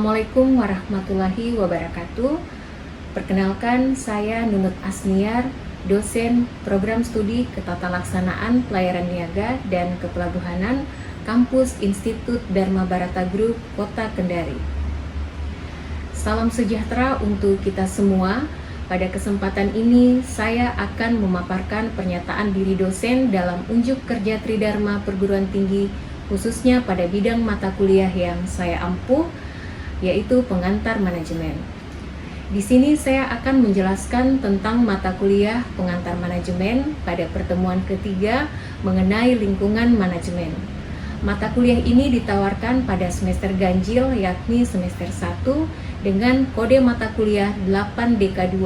Assalamualaikum warahmatullahi wabarakatuh. Perkenalkan, saya Nunut Asniar, dosen Program Studi Ketatalaksanaan Pelayaran Niaga dan Kepelabuhanan Kampus Institut Dharma Barata Group, Kota Kendari. Salam sejahtera untuk kita semua. Pada kesempatan ini, saya akan memaparkan pernyataan diri dosen dalam unjuk kerja Tridharma Perguruan Tinggi, khususnya pada bidang mata kuliah yang saya ampuh, yaitu pengantar manajemen. Di sini saya akan menjelaskan tentang mata kuliah pengantar manajemen pada pertemuan ketiga mengenai lingkungan manajemen. Mata kuliah ini ditawarkan pada semester ganjil, yakni semester 1 dengan kode mata kuliah 8DK2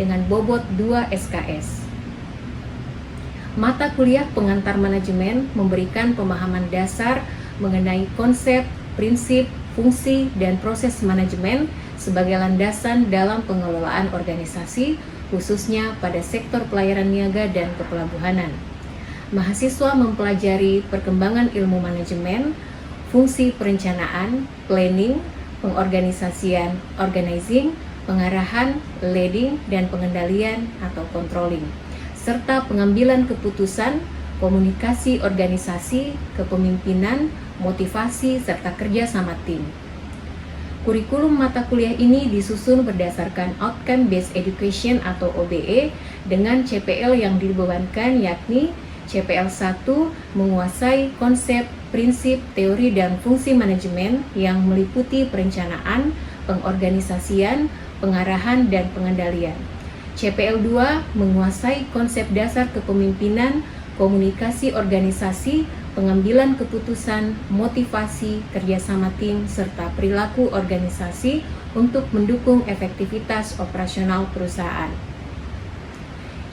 dengan bobot 2 SKS. Mata kuliah pengantar manajemen memberikan pemahaman dasar mengenai konsep, prinsip, fungsi, dan proses manajemen sebagai landasan dalam pengelolaan organisasi, khususnya pada sektor pelayaran niaga dan kepelabuhanan. Mahasiswa mempelajari perkembangan ilmu manajemen, fungsi perencanaan, planning, pengorganisasian, organizing, pengarahan, leading, dan pengendalian atau controlling, serta pengambilan keputusan, komunikasi organisasi, kepemimpinan, motivasi, serta kerja sama tim. Kurikulum mata kuliah ini disusun berdasarkan Outcome Based Education atau OBE dengan CPL yang dibebankan, yakni CPL 1 menguasai konsep, prinsip, teori, dan fungsi manajemen yang meliputi perencanaan, pengorganisasian, pengarahan, dan pengendalian. CPL 2 menguasai konsep dasar kepemimpinan, komunikasi organisasi, pengambilan keputusan, motivasi, kerjasama tim, serta perilaku organisasi untuk mendukung efektivitas operasional perusahaan.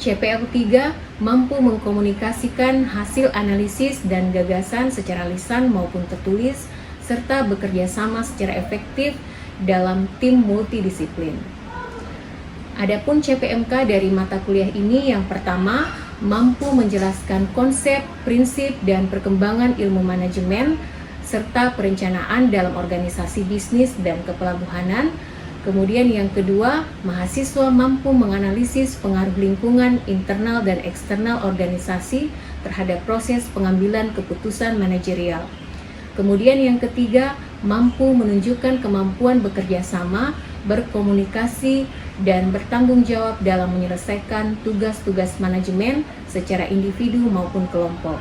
CPL 3 mampu mengkomunikasikan hasil analisis dan gagasan secara lisan maupun tertulis, serta bekerja sama secara efektif dalam tim multidisiplin. Adapun CPMK dari mata kuliah ini yang pertama, mampu menjelaskan konsep, prinsip, dan perkembangan ilmu manajemen, serta perencanaan dalam organisasi bisnis dan kepelabuhanan. Kemudian yang kedua, mahasiswa mampu menganalisis pengaruh lingkungan internal dan eksternal organisasi terhadap proses pengambilan keputusan manajerial. Kemudian yang ketiga, mampu menunjukkan kemampuan bekerja sama, berkomunikasi, dan bertanggung jawab dalam menyelesaikan tugas-tugas manajemen secara individu maupun kelompok.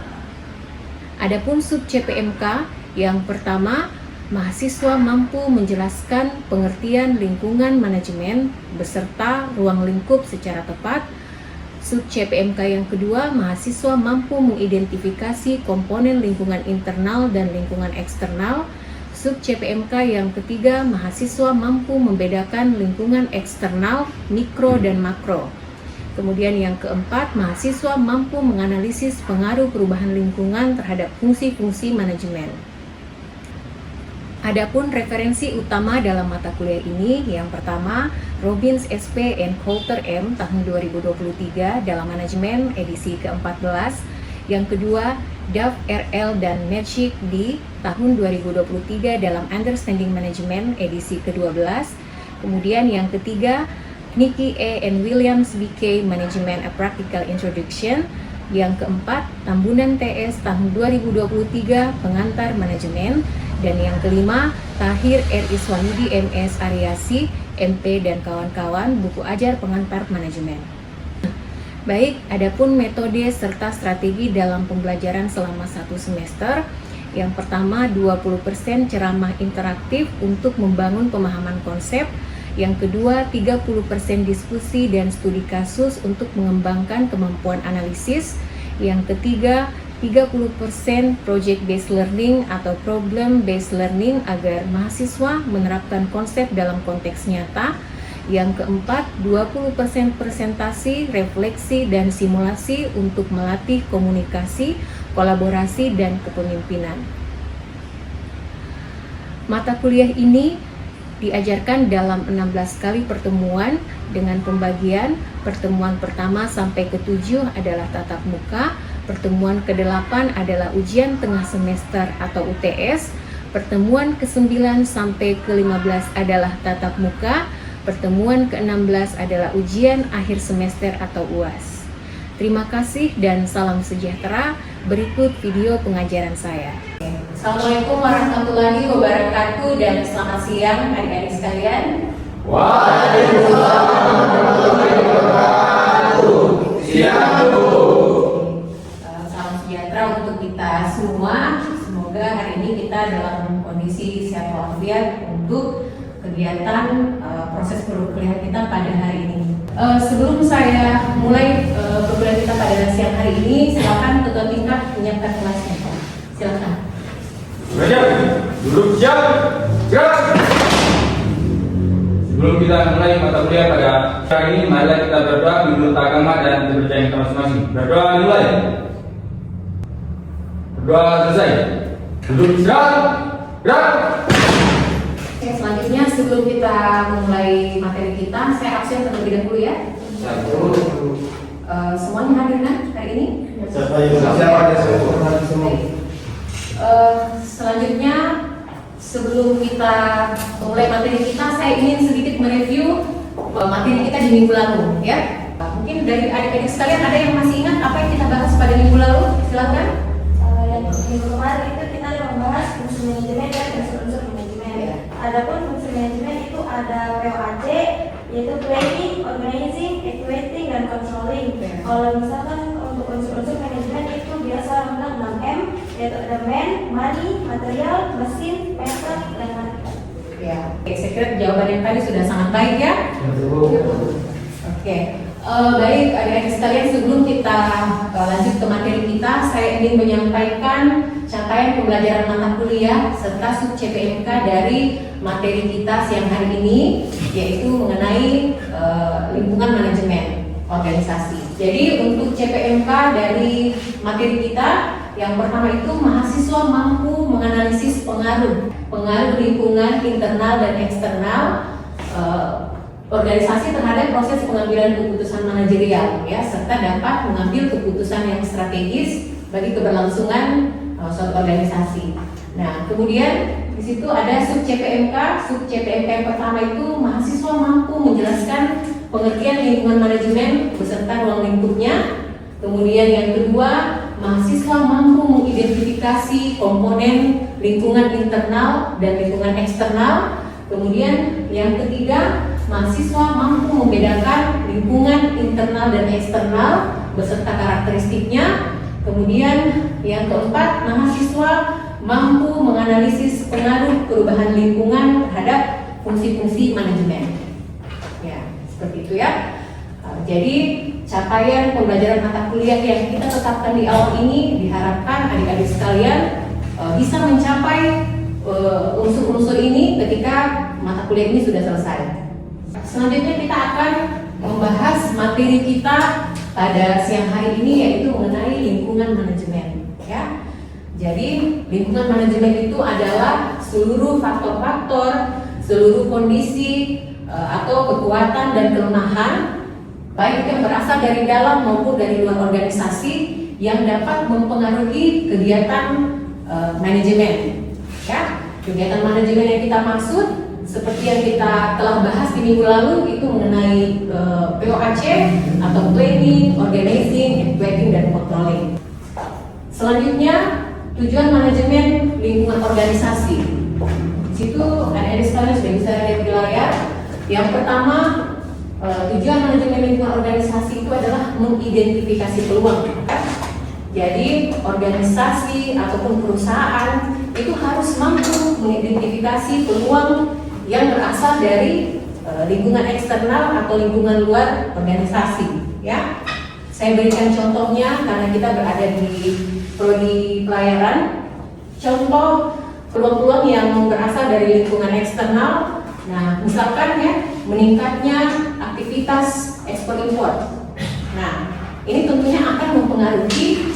Adapun sub CPMK yang pertama, mahasiswa mampu menjelaskan pengertian lingkungan manajemen beserta ruang lingkup secara tepat. Sub CPMK yang kedua, mahasiswa mampu mengidentifikasi komponen lingkungan internal dan lingkungan eksternal. Sub CPMK yang ketiga, mahasiswa mampu membedakan lingkungan eksternal, mikro, dan makro. Kemudian yang keempat, mahasiswa mampu menganalisis pengaruh perubahan lingkungan terhadap fungsi-fungsi manajemen. Adapun referensi utama dalam mata kuliah ini, yang pertama, Robbins SP and Coulter M tahun 2023 dalam manajemen edisi ke-14. Yang kedua, Duff RL dan Magic D tahun 2023 dalam Understanding Management edisi ke-12. Kemudian yang ketiga, Nicky A. and Williams BK Management A Practical Introduction. Yang keempat, Tambunan TS tahun 2023 pengantar manajemen. Dan yang kelima, Tahir R. Iswayudi MS Ariasi MP dan kawan-kawan buku ajar pengantar manajemen. Baik, adapun metode serta strategi dalam pembelajaran selama satu semester. Yang pertama, 20% ceramah interaktif untuk membangun pemahaman konsep. Yang kedua, 30% diskusi dan studi kasus untuk mengembangkan kemampuan analisis. Yang ketiga, 30% project based learning atau problem based learning agar mahasiswa menerapkan konsep dalam konteks nyata. Yang keempat, 20% presentasi, refleksi, dan simulasi untuk melatih komunikasi, kolaborasi, dan kepemimpinan. Mata kuliah ini diajarkan dalam 16 kali pertemuan dengan pembagian. Pertemuan pertama sampai ke-7 adalah tatap muka, pertemuan ke-8 adalah ujian tengah semester atau UTS, Pertemuan ke-9 sampai ke-15 adalah tatap muka. Pertemuan ke-16 adalah ujian akhir semester atau UAS. Terima kasih dan salam sejahtera. Berikut video pengajaran saya. Assalamualaikum warahmatullahi wabarakatuh dan selamat siang adik-adik sekalian. Waalaikumsalam warahmatullahi wabarakatuh. Siang Bu. Salam sejahtera untuk kita semua. Semoga hari ini kita dalam kondisi sehat walafiat untuk kegiatan proses perkuliahan kita pada hari ini. Sebelum saya mulai perkuliahan kita pada siang hari ini, silakan ketua tingkat menyiapkan kelasnya. Silakan. Belajar, duduk siap, gerak. Sebelum kita mulai mata kuliah pada hari ini, marilah kita berdoa menurut agama dan kepercayaan kita masing-masing. Berdoa dimulai. Berdoa selesai. Duduk istirahat, gerak. Oke, selanjutnya sebelum kita mulai materi kita, saya absen terlebih dahulu ya. Semuanya hadir kan hari ini? Selanjutnya sebelum kita mulai materi kita, saya ingin sedikit mereview materi kita di minggu lalu ya. Mungkin dari adik-adik sekalian ada yang masih ingat apa yang kita bahas pada minggu lalu? Silakan. Minggu kemarin itu kita membahas fungsi manajemen dan unsur-unsur manajemen. Adapun fungsi manajemen itu ada POAC, yaitu planning, organizing, evaluating, dan controlling. Kalau misalkan untuk unsur-unsur manajemen itu biasa tentang 6M, yaitu ada man, money, material, mesin, method, dan market. Ya, oke, saya kira jawaban yang tadi sudah sangat baik ya. Oke, baik adik-adik sekalian, sebelum kita lanjut ke materi kita, saya ingin menyampaikan capaian pembelajaran mata kuliah serta sub CPMK dari materi kita siang hari ini, yaitu mengenai lingkungan manajemen organisasi. Jadi untuk CPMK dari materi kita, yang pertama itu mahasiswa mampu menganalisis pengaruh lingkungan internal dan eksternal organisasi terhadap proses pengambilan keputusan manajerial, ya, serta dapat mengambil keputusan yang strategis bagi keberlangsungan suatu organisasi. Nah, kemudian di situ ada sub CPMK. Sub CPMK yang pertama itu mahasiswa mampu menjelaskan pengertian lingkungan manajemen beserta ruang lingkupnya. Kemudian yang kedua, mahasiswa mampu mengidentifikasi komponen lingkungan internal dan lingkungan eksternal. Kemudian yang ketiga, mahasiswa mampu membedakan lingkungan internal dan eksternal beserta karakteristiknya. Kemudian yang keempat, mahasiswa mampu menganalisis pengaruh perubahan lingkungan terhadap fungsi-fungsi manajemen. Ya, seperti itu ya. Jadi capaian pembelajaran mata kuliah yang kita tetapkan di awal ini diharapkan adik-adik sekalian bisa mencapai unsur-unsur ini ketika mata kuliah ini sudah selesai. Selanjutnya kita akan membahas materi kita pada siang hari ini, yaitu mengenai lingkungan manajemen. Ya, jadi lingkungan manajemen itu adalah seluruh faktor-faktor, seluruh kondisi atau kekuatan dan kelemahan, baik yang berasal dari dalam maupun dari luar organisasi, yang dapat mempengaruhi kegiatan manajemen. Ya, kegiatan manajemen yang kita maksud seperti yang kita telah bahas di minggu lalu itu mengenai POAC atau planning, organizing, evaluating, dan controlling. Selanjutnya, tujuan manajemen lingkungan organisasi. Di situ adik-adik sekalian sudah bisa lihat di layar. Yang pertama, tujuan manajemen lingkungan organisasi itu adalah mengidentifikasi peluang. Jadi organisasi ataupun perusahaan itu harus mampu mengidentifikasi peluang yang berasal dari lingkungan eksternal atau lingkungan luar organisasi. Ya, saya berikan contohnya karena kita berada di prodi pelayaran. Contoh peluang-peluang yang berasal dari lingkungan eksternal. Nah, misalkan ya, meningkatnya aktivitas ekspor impor. Nah, ini tentunya akan mempengaruhi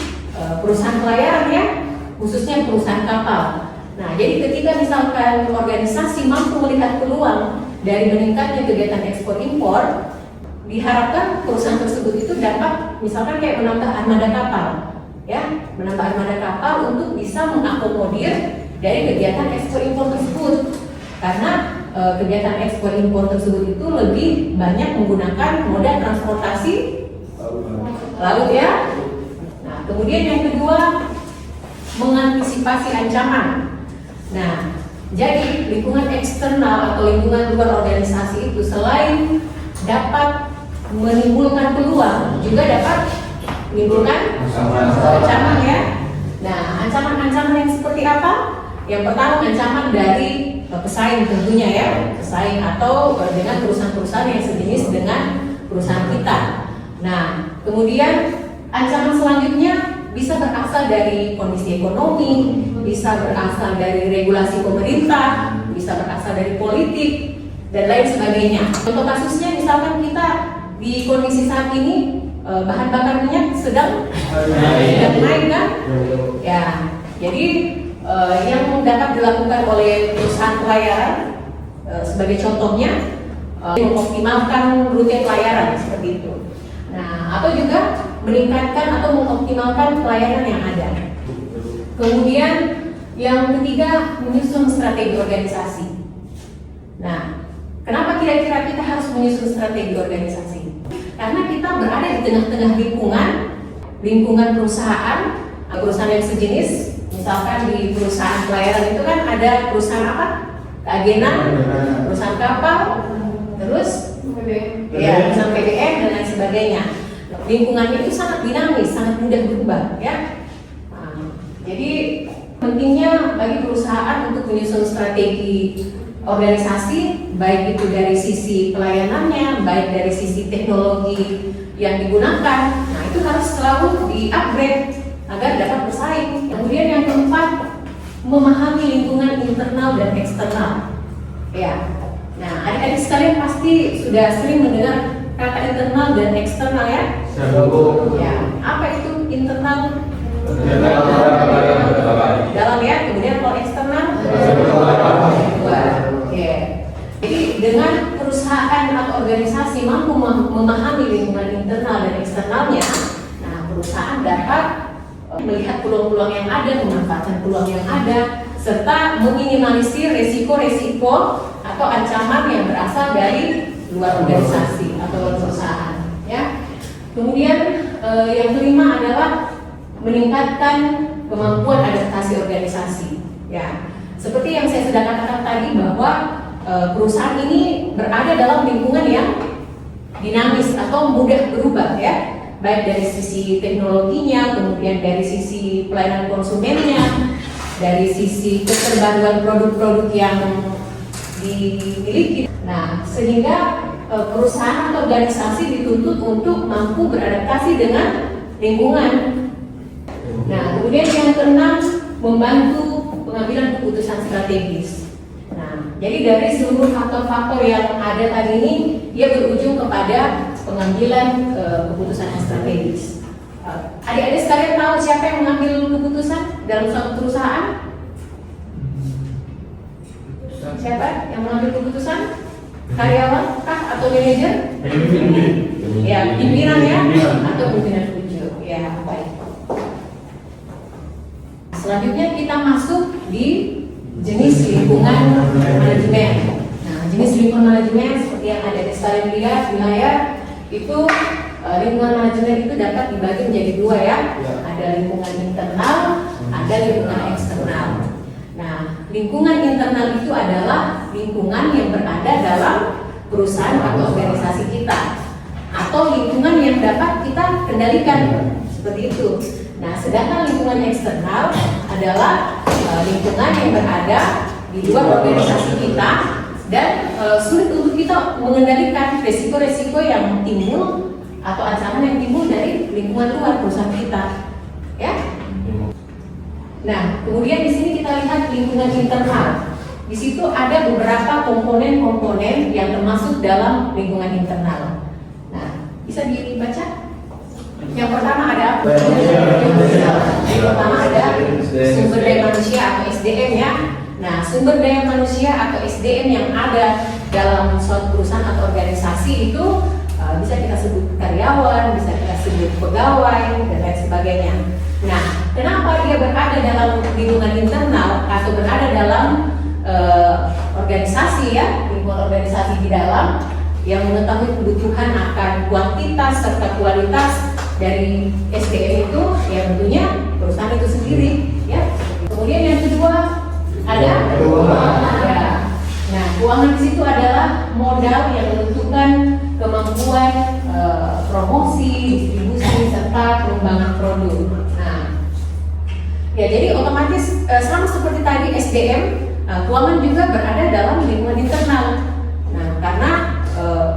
perusahaan pelayaran ya, khususnya perusahaan kapal. Nah, jadi ketika misalkan organisasi mampu melihat peluang dari meningkatnya kegiatan ekspor impor, diharapkan perusahaan tersebut itu dapat misalkan kayak menambah armada kapal, ya, menambah armada kapal untuk bisa mengakomodir dari kegiatan ekspor impor tersebut. Karena kegiatan ekspor impor tersebut itu lebih banyak menggunakan moda transportasi laut ya. Nah, kemudian yang kedua, mengantisipasi ancaman. Nah, jadi lingkungan eksternal atau lingkungan luar organisasi itu selain dapat menimbulkan peluang, juga dapat menimbulkan ancaman ya. Nah, ancaman-ancaman yang seperti apa? Yang pertama, ancaman dari pesaing tentunya ya, pesaing atau dengan perusahaan-perusahaan yang sejenis dengan perusahaan kita. Nah, kemudian ancaman selanjutnya bisa berasal dari kondisi ekonomi, bisa berasal dari regulasi pemerintah, bisa berasal dari politik, dan lain sebagainya. Contoh kasusnya misalkan kita di kondisi saat ini bahan bakar minyak sedang naik kan? Ya, jadi yang dapat dilakukan oleh perusahaan pelayaran sebagai contohnya mengoptimalkan rute pelayaran seperti itu. Nah, atau juga meningkatkan atau mengoptimalkan pelayanan yang ada. Kemudian yang ketiga, menyusun strategi organisasi. Nah, kenapa kira-kira kita harus menyusun strategi organisasi? Karena kita berada di tengah-tengah lingkungan perusahaan yang sejenis. Misalkan di perusahaan pelayaran itu kan ada perusahaan apa? Keagenan, perusahaan kapal, terus ya, perusahaan PBM dan lain sebagainya. Lingkungannya itu sangat dinamis, sangat mudah berubah ya. Nah, jadi pentingnya bagi perusahaan untuk menyusun strategi organisasi, baik itu dari sisi pelayanannya, baik dari sisi teknologi yang digunakan. Nah, itu harus selalu di-upgrade agar dapat bersaing. Kemudian yang keempat, memahami lingkungan internal dan eksternal. Ya. Nah, adik-adik sekalian pasti sudah sering mendengar kata internal dan eksternal ya. Ya. Apa itu internal? Dalam ya. Kemudian kalau eksternal? Ya. Jadi dengan perusahaan atau organisasi mampu memahami lingkungan internal dan eksternalnya, nah perusahaan dapat melihat peluang-peluang yang ada, memanfaatkan peluang yang ada, serta meminimalisir resiko-resiko atau ancaman yang berasal dari luar organisasi atau luar perusahaan. Ya. Kemudian yang kelima adalah meningkatkan kemampuan adaptasi organisasi. Ya. Seperti yang saya sudah katakan tadi bahwa perusahaan ini berada dalam lingkungan yang dinamis atau mudah berubah ya. Baik dari sisi teknologinya, kemudian dari sisi pelayanan konsumennya, dari sisi keterbaruan produk-produk yang dimiliki. Nah, sehingga perusahaan atau organisasi dituntut untuk mampu beradaptasi dengan lingkungan. Nah, kemudian yang keenam, membantu pengambilan keputusan strategis. Nah, jadi dari seluruh faktor-faktor yang ada tadi ini, dia berujung kepada pengambilan keputusan yang strategis. Adik-adik sekalian tahu siapa yang mengambil keputusan dalam suatu perusahaan? Siapa yang mengambil keputusan? Karyawan kah atau manajer? Ya, pimpinan ya, atau pimpinan tujuh. Ya, baik. Selanjutnya kita masuk di jenis lingkungan manajemen. Nah, jenis lingkungan manajemen seperti yang adik-adik sekalian lihat, wilayah itu lingkungan manajemen itu dapat dibagi menjadi dua ya. Ada lingkungan internal, ada lingkungan eksternal. Nah, lingkungan internal itu adalah lingkungan yang berada dalam perusahaan atau organisasi kita, atau lingkungan yang dapat kita kendalikan seperti itu. Nah, sedangkan lingkungan eksternal adalah lingkungan yang berada di luar organisasi kita dan sulit untuk kita mengendalikan resiko-resiko yang timbul atau ancaman yang timbul dari lingkungan luar perusahaan kita, ya. Nah, kemudian di sini kita lihat lingkungan internal. Di situ ada beberapa komponen-komponen yang termasuk dalam lingkungan internal. Nah, bisa dibaca? Yang pertama ada apa? Yang pertama ada sumber daya manusia atau SDM ya. Nah, sumber daya manusia atau SDM yang ada dalam suatu perusahaan atau organisasi itu bisa kita sebut karyawan, bisa kita sebut pegawai dan lain sebagainya. Nah, kenapa dia berada dalam lingkungan internal atau berada dalam organisasi ya, lingkungan organisasi di dalam yang mengetahui kebutuhan akan kuantitas serta kualitas dari SDM itu, ya tentunya perusahaan itu sendiri ya. Kemudian yang kedua ada keuangan. Ya. Nah, keuangan di situ adalah modal yang menentukan kemampuan promosi, distribusi serta pengembangan produk. Nah, ya jadi otomatis sama seperti tadi SDM, keuangan juga berada dalam lingkungan internal. Nah, karena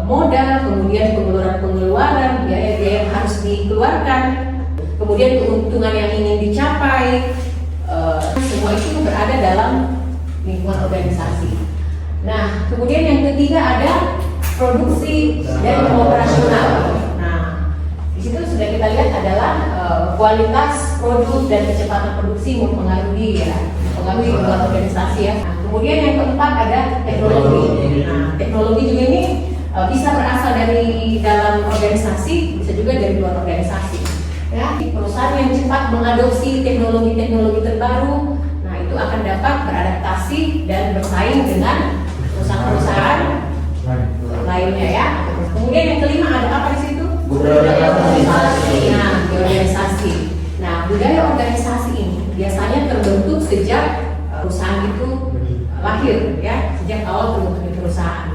modal, kemudian pengeluaran, biaya-biaya yang harus dikeluarkan, kemudian keuntungan yang ingin dicapai, semua itu berada dalam lingkungan organisasi. Nah, kemudian yang ketiga ada produksi dan operasional. Nah, di situ sudah kita lihat adalah kualitas produk dan kecepatan produksi mempengaruhi lingkungan organisasi ya. Nah, kemudian yang keempat ada teknologi. Nah, teknologi juga ini bisa berasal dari dalam organisasi, bisa juga dari luar organisasi. Ya, perusahaan yang cepat mengadopsi teknologi-teknologi terbaru, nah itu akan dapat beradaptasi dan bersaing dengan perusahaan-perusahaan lainnya ya. Kemudian yang kelima ada apa di situ? Budaya organisasi. Nah, organisasi. Nah, budaya organisasi ini biasanya terbentuk sejak perusahaan itu lahir ya, sejak awal terbentuknya perusahaan.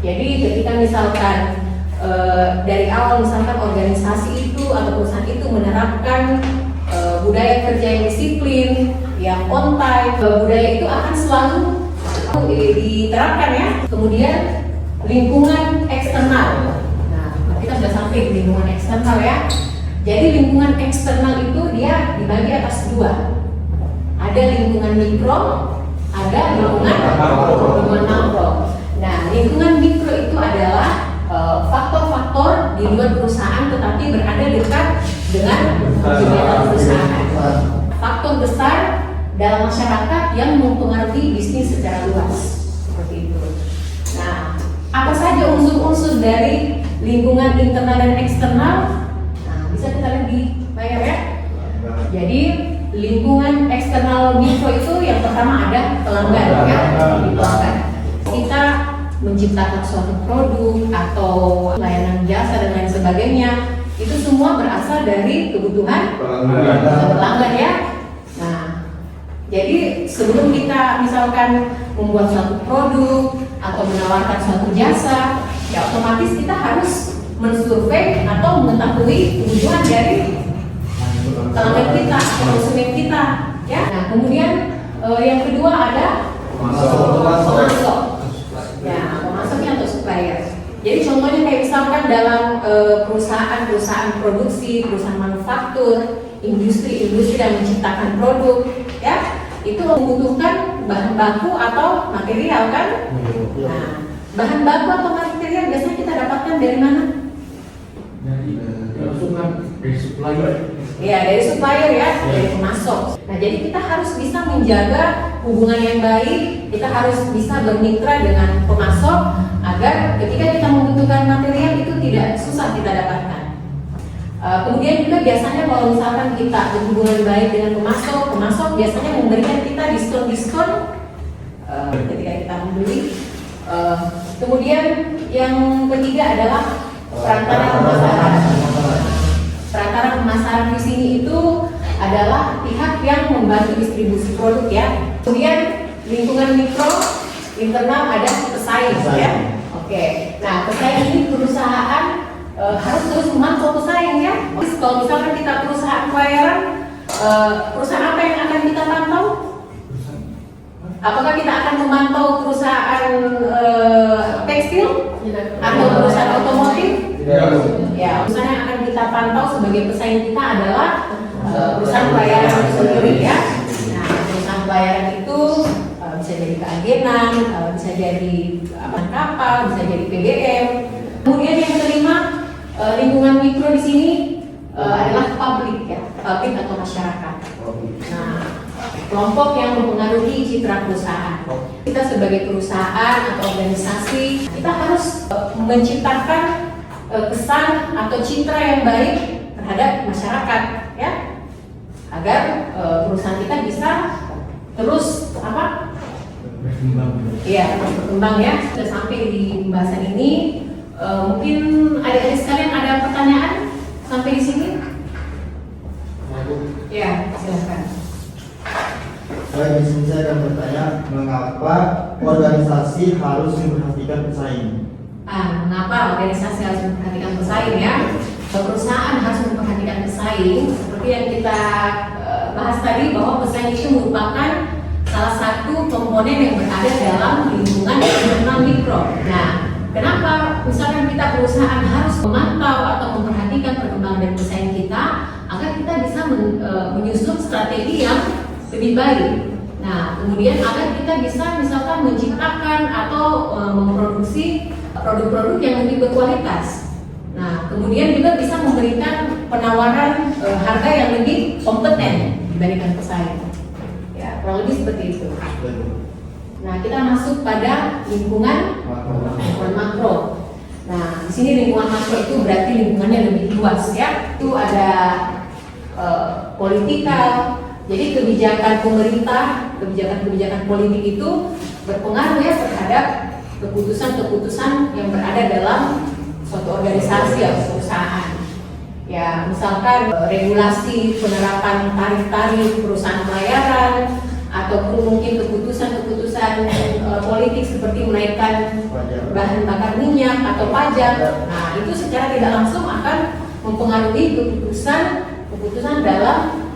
Jadi ketika misalkan dari awal misalkan organisasi itu atau perusahaan itu menerapkan budaya kerja yang disiplin, yang on time, budaya itu akan selalu diterapkan ya. Kemudian lingkungan eksternal. Nah, kita sudah sampai di lingkungan eksternal ya. Jadi lingkungan eksternal itu dia dibagi atas dua. Ada lingkungan mikro, ada lingkungan makro. Nah, lingkungan mikro itu adalah faktor-faktor di luar perusahaan tetapi berada dekat dengan kegiatan perusahaan. Faktor besar dalam masyarakat yang mempengaruhi bisnis secara luas, seperti itu. Nah, apa saja unsur-unsur dari lingkungan internal dan eksternal? Nah, bisa kita lihat di layar ya. Jadi lingkungan eksternal mikro itu yang pertama ada pelanggan ya, pelanggan. Kita menciptakan suatu produk atau layanan jasa dan lain sebagainya, itu semua berasal dari kebutuhan pelanggan ya. Nah, jadi sebelum kita misalkan membuat suatu produk atau menawarkan suatu jasa, ya otomatis kita harus mensurvei atau mengetahui kebutuhan dari pelanggan kita atau konsumen kita ya. Nah, kemudian yang kedua ada pemasok. Ya, pemasoknya atau supplier. Jadi contohnya kayak misalkan dalam perusahaan produksi, perusahaan manufaktur, industri yang menciptakan produk, ya itu membutuhkan bahan baku atau material kan? Nah, bahan baku atau material biasanya kita dapatkan dari mana? Dari supplier. Ya, dari supplier ya, dari pemasok. Nah, jadi kita harus bisa menjaga hubungan yang baik, kita harus bisa bermitra dengan pemasok agar ketika kita membutuhkan material itu tidak susah kita dapatkan. Kemudian juga biasanya kalau misalkan kita berhubungan baik dengan pemasok biasanya memberikan kita diskon ketika kita membeli. Kemudian yang ketiga adalah perantara pemasaran. Perantara pemasaran di sini itu adalah pihak yang membantu distribusi produk ya. Kemudian lingkungan mikro, internal ada pesaing ya. Oke. Nah, pesaing ini perusahaan harus terus memantau pesaing ya. Kalau misalkan kita perusahaan pelayaran, perusahaan apa yang akan kita pantau? Apakah kita akan memantau perusahaan tekstil atau perusahaan otomotif? Ya, perusahaan yang akan kita pantau sebagai pesaing kita adalah perusahaan pelayaran itu sendiri ya. Nah, perusahaan pelayaran itu bisa jadi keagenan, bisa jadi kapal, bisa jadi PBM. Kemudian yang kelima, lingkungan mikro di sini adalah publik ya, publik atau masyarakat. Nah, kelompok yang mempengaruhi citra perusahaan. Kita sebagai perusahaan atau organisasi, kita harus menciptakan kesan atau citra yang baik terhadap masyarakat ya. agar perusahaan kita bisa terus apa? Iya, terus berkembang ya. Sudah sampai di pembahasan ini, mungkin adik-adik sekalian ada pertanyaan sampai di sini? Ya, silakan. Baik, di sini saya akan bertanya, mengapa organisasi harus memperhatikan pesaing? Mengapa organisasi harus memperhatikan pesaing ya? Perusahaan harus memperhatikan pesaing seperti yang kita bahas tadi, bahwa pesaing itu merupakan salah satu komponen yang berada dalam lingkungan internal mikro. Nah, kenapa misalkan kita perusahaan harus memantau atau memperhatikan perkembangan dari pesaing kita agar kita bisa menyusun strategi yang lebih baik. Nah, kemudian agar kita bisa misalkan menciptakan atau memproduksi produk-produk yang lebih berkualitas. Nah, kemudian juga bisa memberikan penawaran harga yang lebih kompeten dibandingkan pesaing. Ya, kurang lebih seperti itu. Nah, kita masuk pada lingkungan makro. Nah, di sini lingkungan makro itu berarti lingkungannya lebih luas ya. Itu ada politikal. Jadi kebijakan pemerintah, kebijakan politik itu berpengaruh ya terhadap keputusan-keputusan yang berada dalam suatu organisasi atau perusahaan. Ya, misalkan regulasi penerapan tarif-tarif perusahaan pelayaran, ataupun mungkin keputusan-keputusan politik seperti menaikkan bahan bakar minyak atau pajak. Nah, itu secara tidak langsung akan mempengaruhi keputusan dalam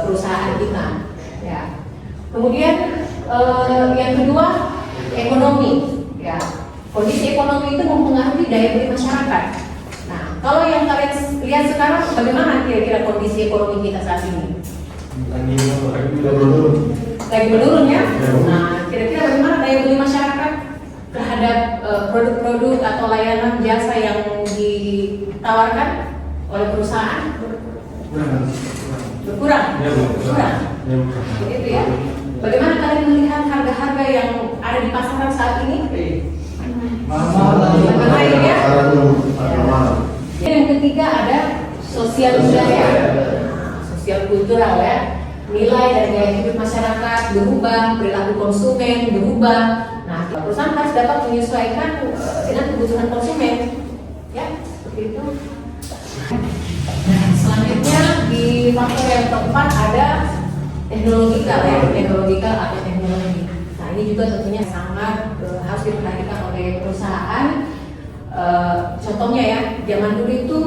perusahaan kita. Ya. Kemudian yang kedua, ekonomi. Ya. Kondisi ekonomi itu mempengaruhi daya beli masyarakat. Nah, kalau yang kalian lihat sekarang, bagaimana kira-kira kondisi ekonomi kita saat ini? Lagi menurun ya. Nah, kira-kira bagaimana daya beli masyarakat terhadap produk-produk atau layanan jasa yang ditawarkan oleh perusahaan? Berkurang. Begitu ya. Bagaimana kalian melihat harga-harga yang ada di pasaran saat ini? Mahal ya. Yang ketiga ada sosial budaya, sosial kultural ya. Nilai dan gaya hidup masyarakat berubah, perilaku konsumen berubah. Nah, perusahaan harus dapat menyesuaikan dengan kebutuhan konsumen. Ya, seperti itu. Nah, selanjutnya di faktor yang keempat ada teknologikal ya, teknologikal atau teknologi. Nah, ini juga tentunya sangat harus diperhatikan oleh perusahaan. Contohnya ya, zaman dulu itu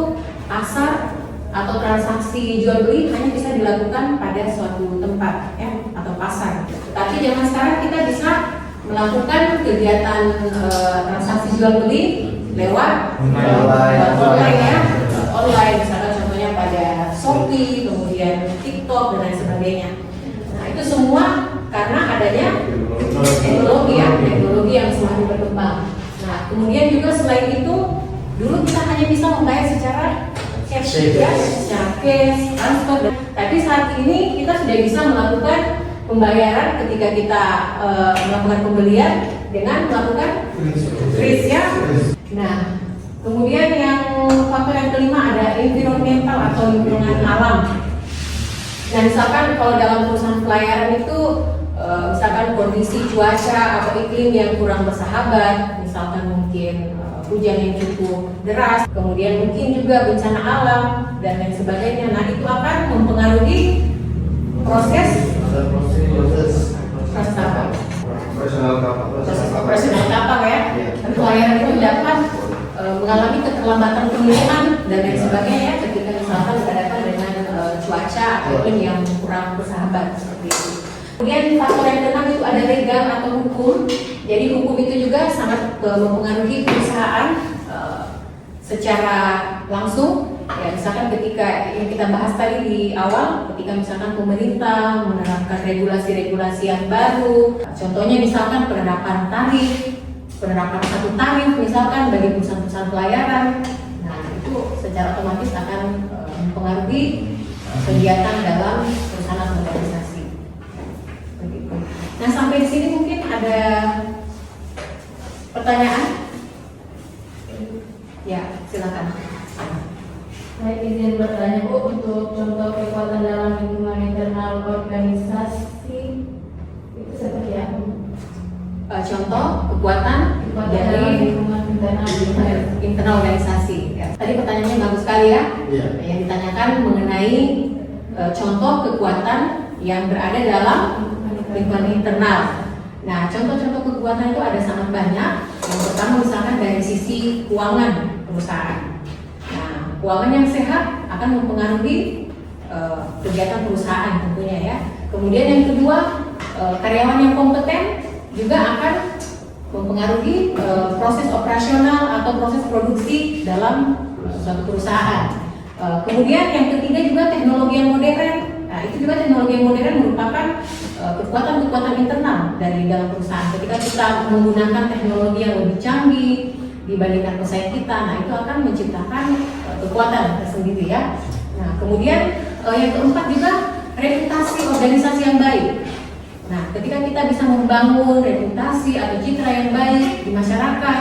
pasar atau transaksi jual beli hanya bisa dilakukan pada suatu tempat ya, atau pasar. Tapi zaman sekarang kita bisa melakukan kegiatan transaksi jual beli lewat online ya, online misalnya contohnya pada Shopee, kemudian TikTok dan lain sebagainya. Nah, itu semua karena adanya teknologi ya, teknologi yang semakin berkembang. Nah, kemudian juga selain itu, dulu kita hanya bisa membayar secara cash ya, secara cash, transfer. Tapi saat ini kita sudah bisa melakukan pembayaran ketika kita melakukan pembelian dengan melakukan kris ya. Nah, kemudian yang faktor yang kelima ada environmental atau lingkungan alam. Nah, misalkan kalau dalam perusahaan pelayaran itu misalkan kondisi cuaca atau iklim yang kurang bersahabat, misalkan mungkin hujan yang cukup deras, kemudian mungkin juga bencana alam dan lain sebagainya. Nah, itu akan mempengaruhi proses apa? Operasional kapal ya. Pelayaran itu dapat mengalami keterlambatan pengiriman dan lain sebagainya ya, ketika misalkan berhadapan dengan cuaca atau iklim yang kurang bersahabat seperti itu. Kemudian faktor yang keenam itu ada legal atau hukum. Jadi hukum itu juga sangat mempengaruhi perusahaan secara langsung. Ya, misalkan ketika yang kita bahas tadi di awal, ketika misalkan pemerintah menerapkan regulasi-regulasi yang baru, contohnya misalkan penerapan satu tarif misalkan bagi perusahaan-perusahaan pelayaran. Nah, itu secara otomatis akan mempengaruhi kegiatan dalam perusahaan organisasi. Begitu. Nah, sampai di sini mungkin ada pertanyaan? Ya, silakan. Saya izin bertanya Bu, untuk contoh kekuatan dalam lingkungan contoh kekuatan dari internal organisasi. Ya. Tadi pertanyaannya bagus sekali ya. Iya. Yang ditanyakan mengenai contoh kekuatan yang berada dalam lingkungan internal. Nah, contoh-contoh kekuatan itu ada sangat banyak. Yang pertama misalkan dari sisi keuangan perusahaan. Nah, keuangan yang sehat akan mempengaruhi kegiatan perusahaan tentunya ya. Kemudian yang kedua, karyawan yang kompeten juga akan mempengaruhi proses operasional atau proses produksi dalam suatu perusahaan. Kemudian yang ketiga juga teknologi yang modern. Nah, itu juga teknologi yang modern merupakan kekuatan-kekuatan internal dari dalam perusahaan. Ketika kita menggunakan teknologi yang lebih canggih dibandingkan pesaing kita, nah itu akan menciptakan kekuatan tersendiri ya. Nah, kemudian yang keempat juga reputasi organisasi yang baik. Nah, ketika kita bisa membangun reputasi atau citra yang baik di masyarakat,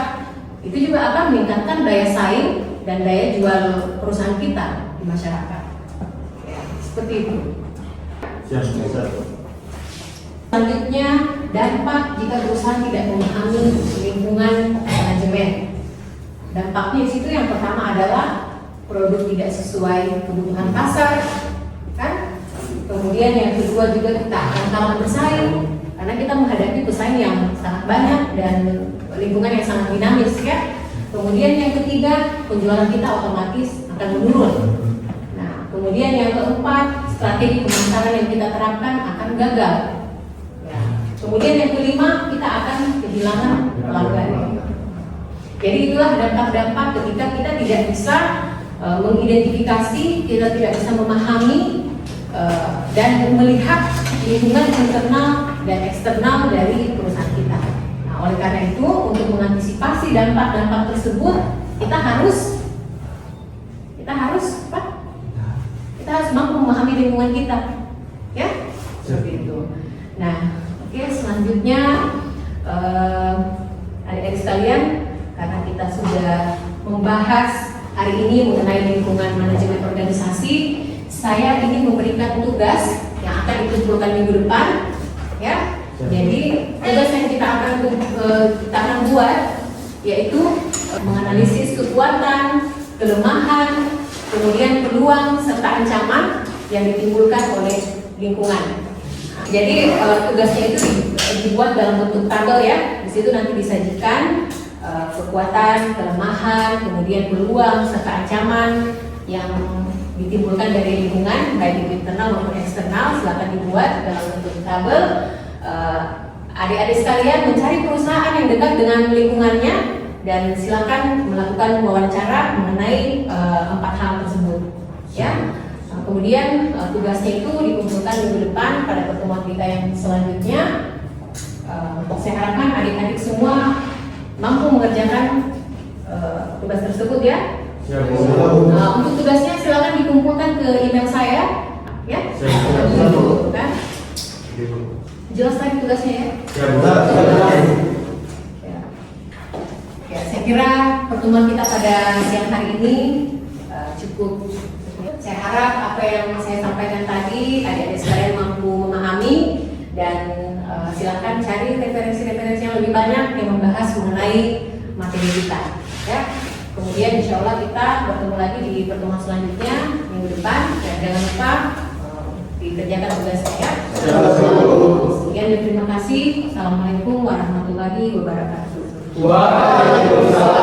itu juga akan meningkatkan daya saing dan daya jual perusahaan kita di masyarakat. Ya, seperti itu. Selanjutnya, dampak jika perusahaan tidak memahami lingkungan manajemen. Dampaknya di situ yang pertama adalah produk tidak sesuai kebutuhan pasar, kan? Kemudian yang kedua juga kita akan kalah bersaing karena kita menghadapi pesaing yang sangat banyak dan lingkungan yang sangat dinamis ya. Kemudian yang ketiga, penjualan kita otomatis akan menurun. Nah, kemudian yang keempat, strategi pemasaran yang kita terapkan akan gagal. Ya. Kemudian yang kelima, kita akan kehilangan pelanggan. Jadi itulah dampak-dampak ketika kita tidak bisa mengidentifikasi, kita tidak bisa memahami dan melihat lingkungan internal dan eksternal dari perusahaan kita. Nah, oleh karena itu, untuk mengantisipasi dampak-dampak tersebut, kita harus apa? Kita harus mampu memahami lingkungan kita, ya, seperti itu. Nah, oke, selanjutnya adik-adik sekalian, karena kita sudah membahas hari ini mengenai lingkungan manajemen organisasi, saya ingin memberikan tugas yang akan dikumpulkan minggu depan, ya. Jadi tugas yang kita akan buat yaitu menganalisis kekuatan, kelemahan, kemudian peluang serta ancaman yang ditimbulkan oleh lingkungan. Jadi tugasnya itu dibuat dalam bentuk tabel ya. Di situ nanti disajikan kekuatan, kelemahan, kemudian peluang serta ancaman yang ditimbulkan dari lingkungan baik itu internal maupun eksternal. Silakan dibuat dalam bentuk tabel. Adik-adik sekalian mencari perusahaan yang dekat dengan lingkungannya dan silakan melakukan wawancara mengenai 4 hal tersebut. Ya. Kemudian tugasnya itu dikumpulkan minggu depan pada pertemuan kita yang selanjutnya. Saya harapkan adik-adik semua mampu mengerjakan tugas tersebut ya. Untuk tugasnya silakan dikumpulkan ke email saya, ya. Kan? Jelas tadi tugasnya ya. Ya, saya kira pertemuan kita pada siang hari ini cukup. Saya harap apa yang saya sampaikan tadi adik-adik sekalian mampu memahami dan silakan cari referensi-referensi yang lebih banyak yang membahas mengenai materi kita, ya. Kemudian insya Allah kita bertemu lagi di pertemuan selanjutnya minggu depan. Dan jangan lupa dikerjakan tugasnya ya. Sekian dan terima kasih. Assalamualaikum warahmatullahi wabarakatuh. Waalaikumsalam.